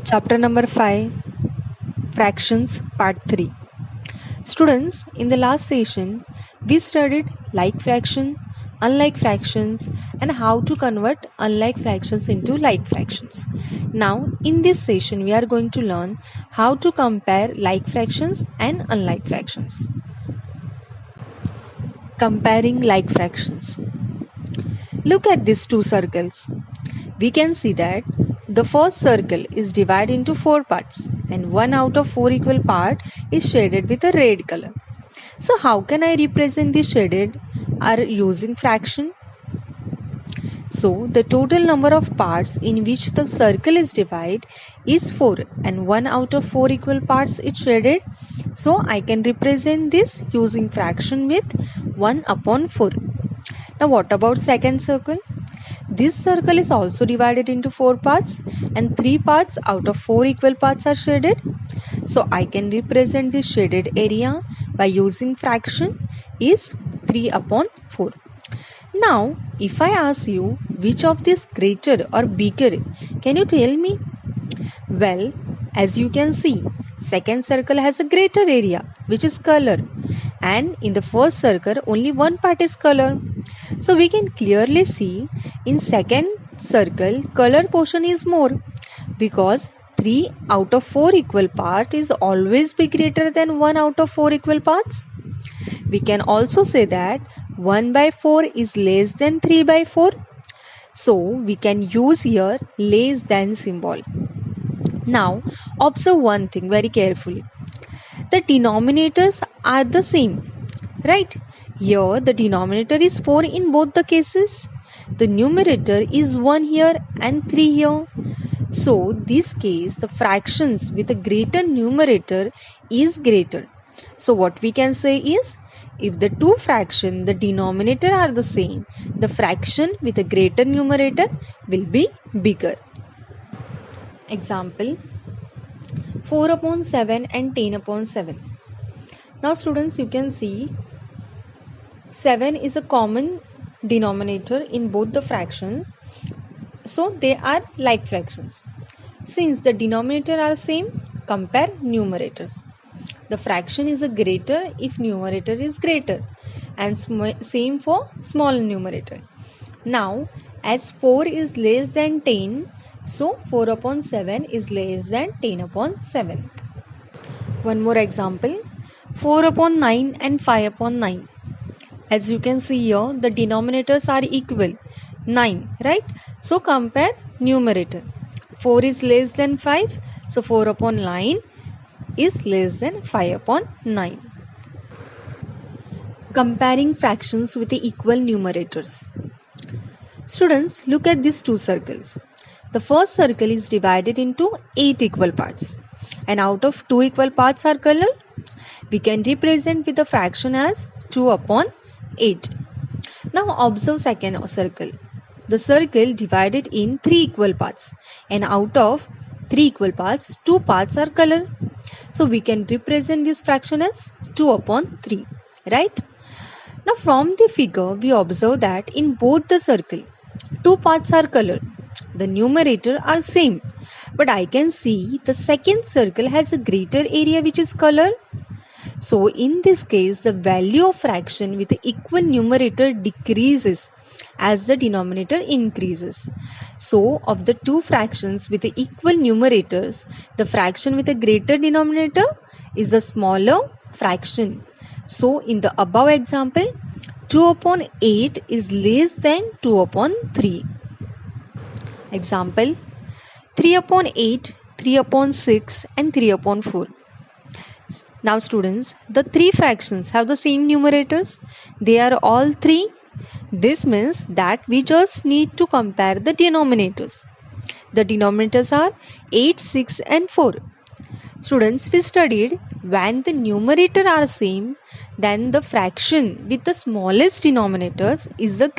Chapter number 5, Fractions, Part 3. Students, in the last session, we studied like fraction, unlike fractions, and how to convert unlike fractions into like fractions. Now, in this session, we are going to learn how to compare like fractions and unlike fractions. Comparing like fractions. Look at these two circles. We can see that the first circle is divided into 4 parts and 1 out of 4 equal part is shaded with a red color. So how can I represent the shaded are using fraction? So the total number of parts in which the circle is divided is 4 and 1 out of 4 equal parts is shaded. So I can represent this using fraction with 1 upon 4. Now what about second circle? This circle is also divided into 4 parts and 3 parts out of 4 equal parts are shaded. So I can represent the shaded area by using fraction is 3 upon 4. Now if I ask you which of these greater or bigger, can you tell me? Well, as you can see, second circle has a greater area which is color, and in the first circle only one part is color. So we can clearly see in second circle color portion is more because 3 out of 4 equal part is always be greater than 1 out of 4 equal parts. We can also say that 1 by 4 is less than 3 by 4. So we can use here less than symbol. Now observe one thing very carefully. The denominators are the same, right? Here the denominator is 4 in both the cases. The numerator is 1 here and 3 here. So this case the fractions with a greater numerator is greater. So what we can say is if the two fractions the denominator are the same, the fraction with a greater numerator will be bigger. Example 4 upon 7 and 10 upon 7. Now students, you can see 7 is a common denominator in both the fractions. So they are like fractions. Since the denominator are same, compare numerators. The fraction is a greater if numerator is greater and same for small numerator. Now as 4 is less than 10, so 4 upon 7 is less than 10 upon 7. One more example, 4 upon 9 and 5 upon 9. As you can see here, the denominators are equal, 9, right? So compare numerator. 4 is less than 5, so 4 upon 9 is less than 5 upon 9. Comparing fractions with the equal numerators. Students, look at these two circles. The first circle is divided into 8 equal parts and out of 2 equal parts are colored. We can represent with the fraction as 2 upon 8. Now observe second circle. The circle divided in 3 equal parts and out of 3 equal parts 2 parts are colored. So we can represent this fraction as 2 upon 3, right? Now from the figure we observe that in both the circle 2 parts are colored. The numerator are same, but I can see the second circle has a greater area which is colored. So in this case the value of fraction with the equal numerator decreases as the denominator increases. So of the two fractions with the equal numerators, the fraction with a greater denominator is the smaller fraction. So in the above example, 2 upon 8 is less than 2 upon 3. Example 3 upon 8, 3 upon 6 and 3 upon 4. Now students, the three fractions have the same numerators. They are all 3. This means that we just need to compare the denominators. The denominators are 8, 6 and 4. Students, we studied when the numerator are same, then the fraction with the smallest denominators is the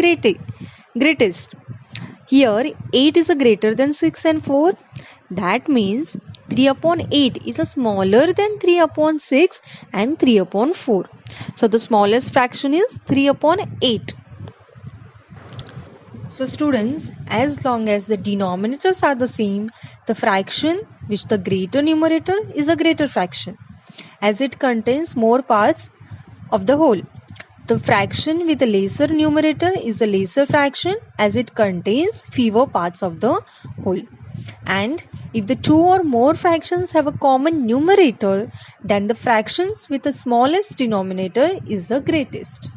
greatest. Here 8 is a greater than 6 and 4. That means 3 upon 8 is a smaller than 3 upon 6 and 3 upon 4. So the smallest fraction is 3 upon 8. So students, as long as the denominators are the same, the fraction which the greater numerator is a greater fraction, as it contains more parts of the whole. The fraction with a lesser numerator is a lesser fraction, as it contains fewer parts of the whole. And if the two or more fractions have a common numerator, then the fractions with the smallest denominator is the greatest.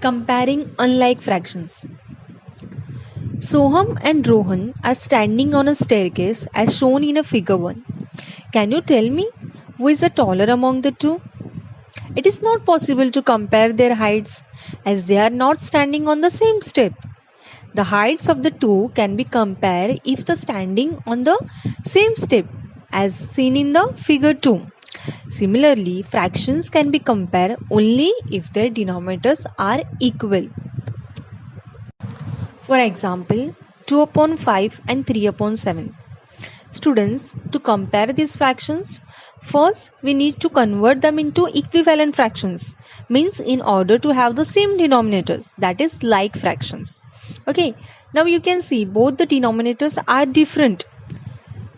Comparing unlike fractions. Soham and Rohan are standing on a staircase as shown in a figure 1. Can you tell me who is the taller among the two? It is not possible to compare their heights as they are not standing on the same step. The heights of the two can be compared if the standing on the same step as seen in the figure 2. Similarly, fractions can be compared only if their denominators are equal. For example, 2 upon 5 and 3 upon 7. Students, to compare these fractions, first we need to convert them into equivalent fractions, means in order to have the same denominators, that is like fractions. Okay, now you can see both the denominators are different,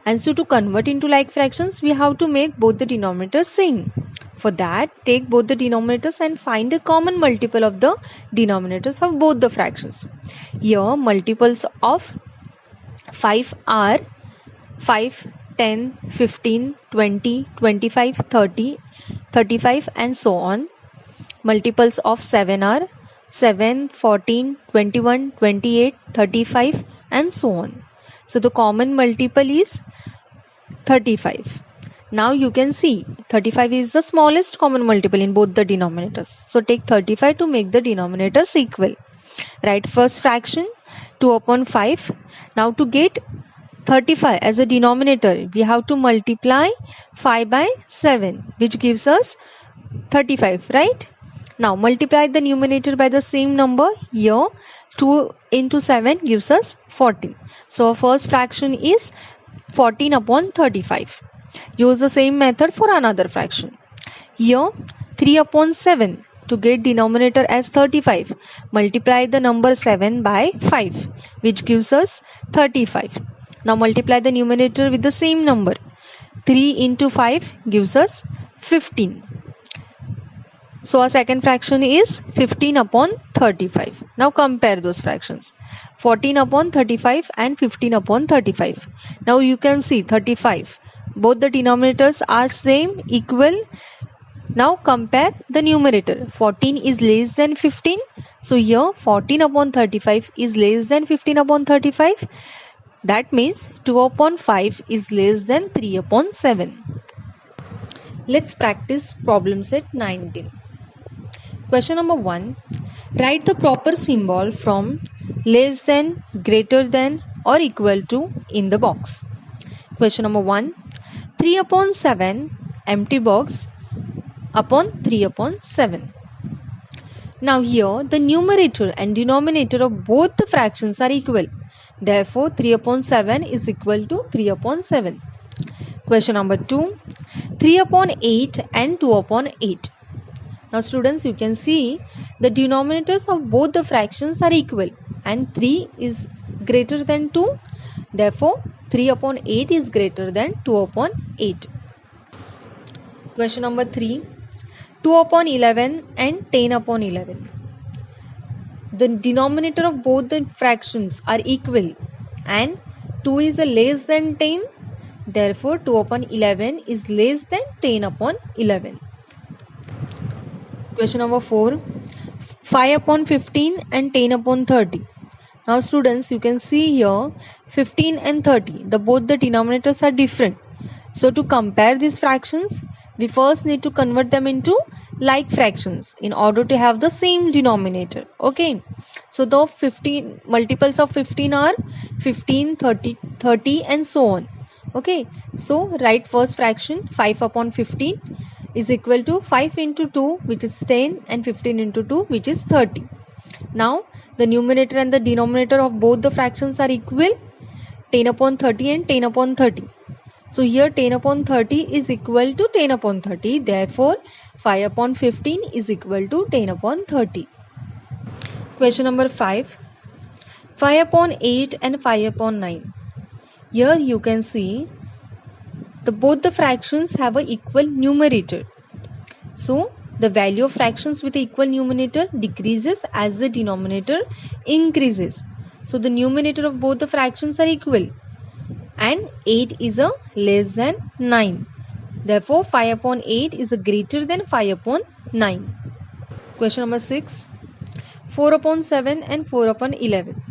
and so to convert into like fractions we have to make both the denominators same. For that, take both the denominators and find a common multiple of the denominators of both the fractions. Here multiples of 5 are 5, 10, 15, 20, 25, 30, 35 and so on. Multiples of 7 are 7, 14, 21, 28, 35 and so on. So the common multiple is 35. Now you can see 35 is the smallest common multiple in both the denominators. So take 35 to make the denominators equal. Write first fraction 2 upon 5. Now to get 35 as a denominator, we have to multiply 5 by 7, which gives us 35, right? Now multiply the numerator by the same number. Here 2 into 7 gives us 14. So our first fraction is 14 upon 35. Use the same method for another fraction. Here 3 upon 7. To get denominator as 35, multiply the number 7 by 5, which gives us 35. Now multiply the numerator with the same number. 3 into 5 gives us 15. So our second fraction is 15 upon 35. Now compare those fractions. 14 upon 35 and 15 upon 35. Now you can see 35. Both the denominators are same, equal. Now compare the numerator. 14 is less than 15. So here 14 upon 35 is less than 15 upon 35. That means 2 upon 5 is less than 3 upon 7. Let's practice problem set 19. Question number 1. Write the proper symbol from less than, greater than or equal to in the box. Question number 1. 3 upon 7 empty box upon 3 upon 7. Now here the numerator and denominator of both the fractions are equal. Therefore 3 upon 7 is equal to 3 upon 7. Question number 2. 3 upon 8 and 2 upon 8. Now students, you can see the denominators of both the fractions are equal and 3 is greater than 2. Therefore 3 upon 8 is greater than 2 upon 8. Question number 3. 2 upon 11 and 10 upon 11. The denominator of both the fractions are equal and 2 is less than 10. Therefore 2 upon 11 is less than 10 upon 11. Question number 4. 5 upon 15 and 10 upon 30. Now students, you can see here 15 and 30. Both the denominators are different. So to compare these fractions, we first need to convert them into like fractions in order to have the same denominator. Okay. So the 15 multiples of 15 are 15, 30, 30 and so on. Okay. So write first fraction 5 upon 15 is equal to 5 into 2, which is 10, and 15 into 2, which is 30. Now the numerator and the denominator of both the fractions are equal, 10 upon 30 and 10 upon 30. So here 10 upon 30 is equal to 10 upon 30. Therefore 5 upon 15 is equal to 10 upon 30. Question number 5. 5 upon 8 and 5 upon 9. Here you can see both the fractions have an equal numerator. So the value of fractions with equal numerator decreases as the denominator increases. So the numerator of both the fractions are equal and 8 is a less than 9. Therefore 5 upon 8 is a greater than 5 upon 9. Question number 6. 4 upon 7 and 4 upon 11.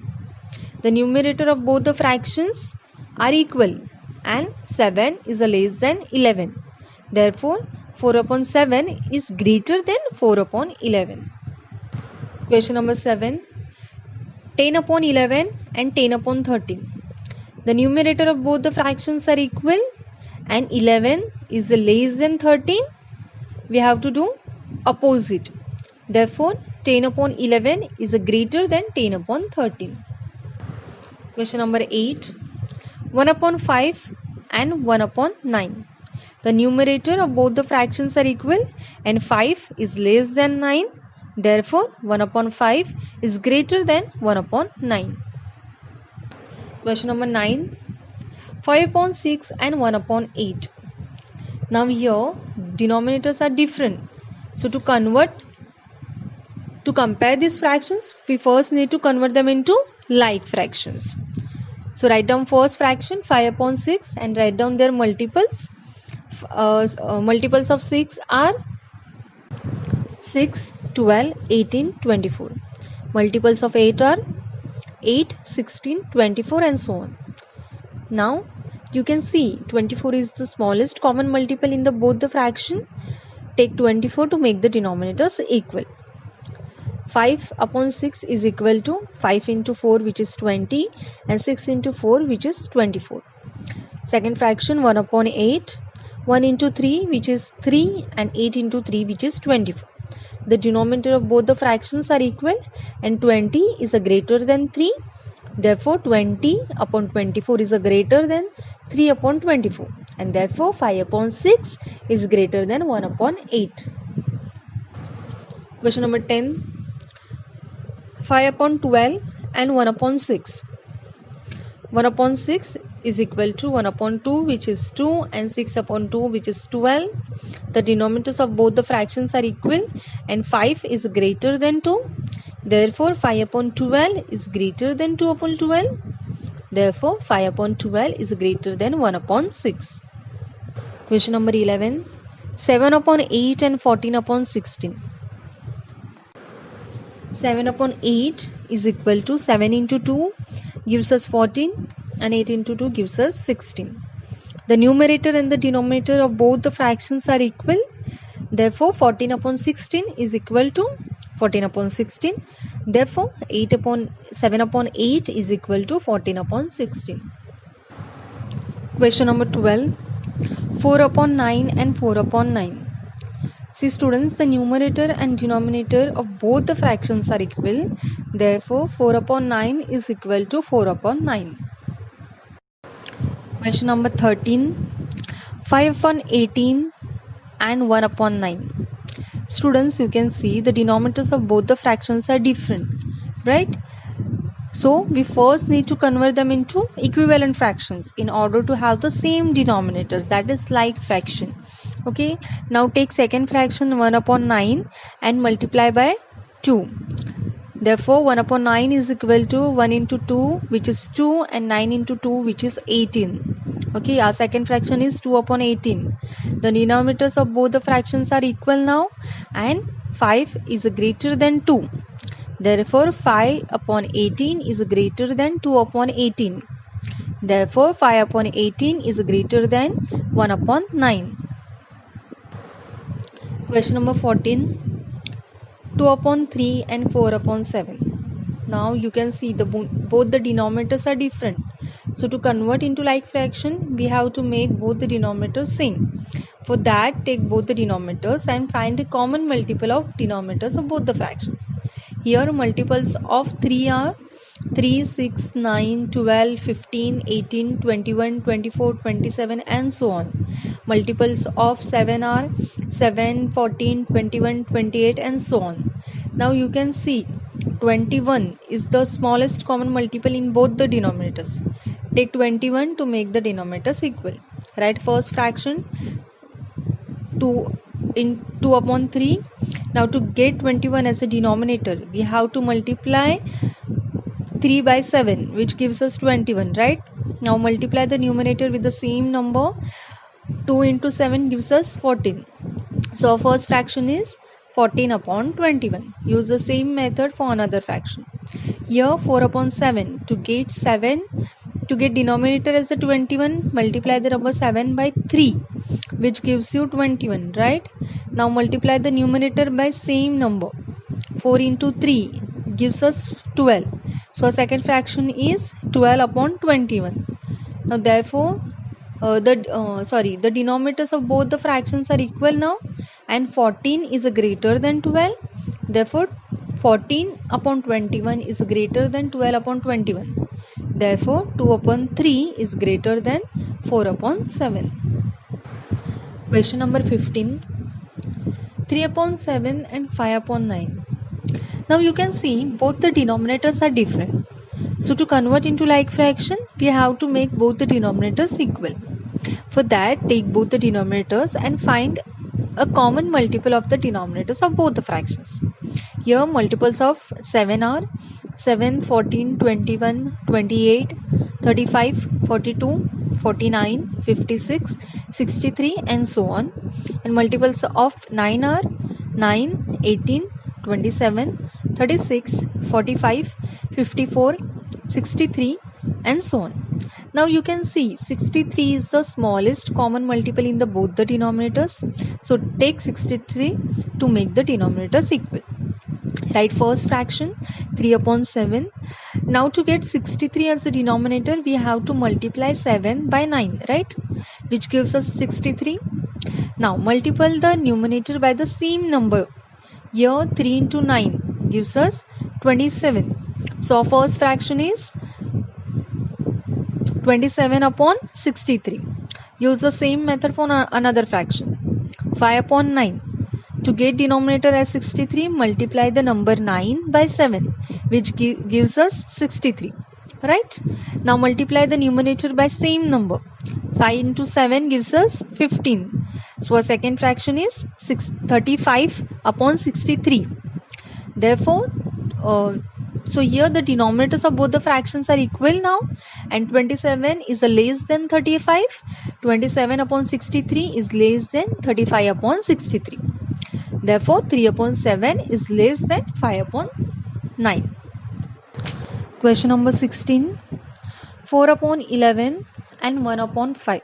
The numerator of both the fractions are equal and 7 is a less than 11. Therefore 4 upon 7 is greater than 4 upon 11. Question number 7. 10 upon 11 and 10 upon 13. The numerator of both the fractions are equal and 11 is less than 13. We have to do opposite. Therefore 10 upon 11 is greater than 10 upon 13. Question number 8. 1 upon 5 and 1 upon 9. The numerator of both the fractions are equal and 5 is less than 9. Therefore 1 upon 5 is greater than 1 upon 9. Question number 9. 5 upon 6 and 1 upon 8. Now here denominators are different. So to compare these fractions, we first need to convert them into like fractions. So write down first fraction 5 upon 6 and write down their multiples. Multiples of 6 are 6, 12, 18, 24. Multiples of 8 are 8, 16, 24 and so on. Now you can see 24 is the smallest common multiple in both the fraction. Take 24 to make the denominators equal. 5 upon 6 is equal to 5 into 4 which is 20 and 6 into 4 which is 24. Second fraction 1 upon 8. 1 into 3 which is 3 and 8 into 3 which is 24. The denominator of both the fractions are equal and 20 is greater than 3. Therefore 20 upon 24 is greater than 3 upon 24 and therefore 5 upon 6 is greater than 1 upon 8. Question number 10. 5 upon 12 and 1 upon 6. 1 upon 6 is equal to 1 upon 2 which is 2 and 6 upon 2 which is 12. The denominators of both the fractions are equal and 5 is greater than 2. Therefore 5 upon 12 is greater than 2 upon 12. Therefore 5 upon 12 is greater than 1 upon 6. Question number 11. 7 upon 8 and 14 upon 16. 7 upon 8 is equal to 7 into 2 gives us 14 and 8 into 2 gives us 16. The numerator and the denominator of both the fractions are equal. Therefore 14 upon 16 is equal to 14 upon 16. Therefore 7 upon 8 is equal to 14 upon 16. Question number 12. 4 upon 9 and 4 upon 9. See students, the numerator and denominator of both the fractions are equal. Therefore 4 upon 9 is equal to 4 upon 9. Question number 13. 5 upon 18 and 1 upon 9. Students, you can see the denominators of both the fractions are different, right? So we first need to convert them into equivalent fractions in order to have the same denominators, that is like fraction. Okay, now take second fraction 1 upon 9 and multiply by 2. Therefore 1 upon 9 is equal to 1 into 2 which is 2 and 9 into 2 which is 18. Okay, our second fraction is 2 upon 18. The denominators of both the fractions are equal now and 5 is greater than 2. Therefore 5 upon 18 is greater than 2 upon 18. Therefore 5 upon 18 is greater than 1 upon 9. Question number 14. 2 upon 3 and 4 upon 7. Now you can see both the denominators are different. So to convert into like fraction, we have to make both the denominators same. For that, take both the denominators and find the common multiple of denominators of both the fractions. Here multiples of 3 are 3, 6, 9, 12, 15, 18, 21, 24, 27 and so on. Multiples of 7 are 7, 14, 21, 28 and so on. Now you can see 21 is the smallest common multiple in both the denominators. Take 21 to make the denominators equal. Write first fraction 2 upon 3. Now to get 21 as a denominator, we have to multiply 3 by 7, which gives us 21, right? Now multiply the numerator with the same number. 2 into 7 gives us 14. So our first fraction is 14 upon 21. Use the same method for another fraction. Here 4 upon 7. To get denominator as a 21, multiply the number 7 by 3, which gives you 21, right? Now multiply the numerator by same number. 4 into 3 gives us 12. So our second fraction is 12 upon 21. Now therefore the denominators of both the fractions are equal now, and 14 is greater than 12. Therefore 14 upon 21 is greater than 12 upon 21. Therefore 2 upon 3 is greater than 4 upon 7. Question number 15. 3 upon 7 and 5 upon 9. Now you can see both the denominators are different. So to convert into like fraction, we have to make both the denominators equal. For that, take both the denominators and find a common multiple of the denominators of both the fractions. Here multiples of 7 are 7, 14, 21, 28, 35, 42, 49, 56, 63 and so on. And multiples of 9 are 9, 18, 27, 36, 45, 54, 63 and so on. Now you can see 63 is the smallest common multiple in the both the denominators. So take 63 to make the denominators equal. Write first fraction 3 upon 7. Now to get 63 as a denominator, we have to multiply 7 by 9, right? Which gives us 63. Now multiply the numerator by the same number. Here 3 into 9 gives us 27. So our first fraction is 27 upon 63. Use the same method for another fraction. 5 upon 9. To get denominator as 63, multiply the number 9 by 7, which gives us 63. Right? Now multiply the numerator by same number. 5 into 7 gives us 15. So our second fraction is 35 upon 63. Therefore, so here the denominators of both the fractions are equal now, and 27 is less than 35. 27 upon 63 is less than 35 upon 63. Therefore 3 upon 7 is less than 5 upon 9. Question number 16. 4 upon 11 and 1 upon 5.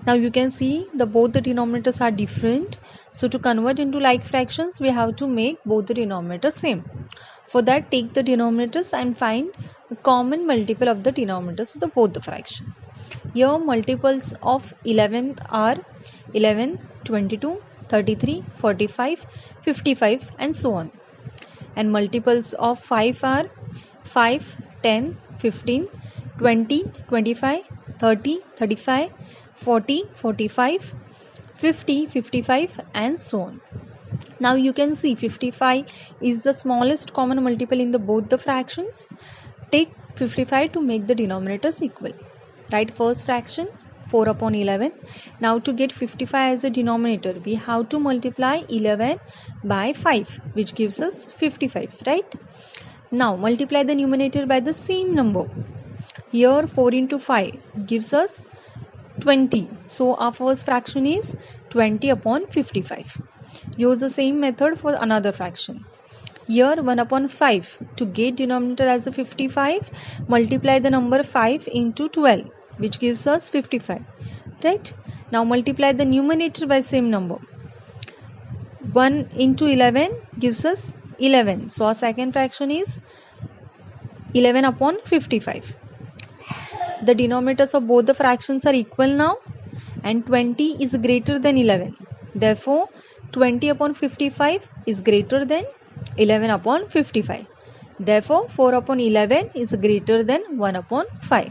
Now you can see both the denominators are different. So to convert into like fractions, we have to make both the denominators same. For that, take the denominators and find the common multiple of the denominators of both the fraction. Here multiples of 11 are 11, 22, 33, 45, 55 and so on. And multiples of 5 are 5, 10, 15, 20, 25, 30, 35, 40, 45, 50, 55 and so on. Now you can see 55 is the smallest common multiple in both the fractions. Take 55 to make the denominators equal. Write first fraction 4 upon 11. Now to get 55 as a denominator, we have to multiply 11 by 5, which gives us 55, right? Now multiply the numerator by the same number. Here 4 into 5 gives us 20. So our first fraction is 20 upon 55. Use the same method for another fraction. Here 1 upon 5. To get denominator as a 55, multiply the number 5 into 12, which gives us 55. Right? Now multiply the numerator by same number. 1 into 11 gives us 11. So our second fraction is 11 upon 55. The denominators of both the fractions are equal now, and 20 is greater than 11. Therefore 20 upon 55 is greater than 11 upon 55. Therefore 4 upon 11 is greater than 1 upon 5.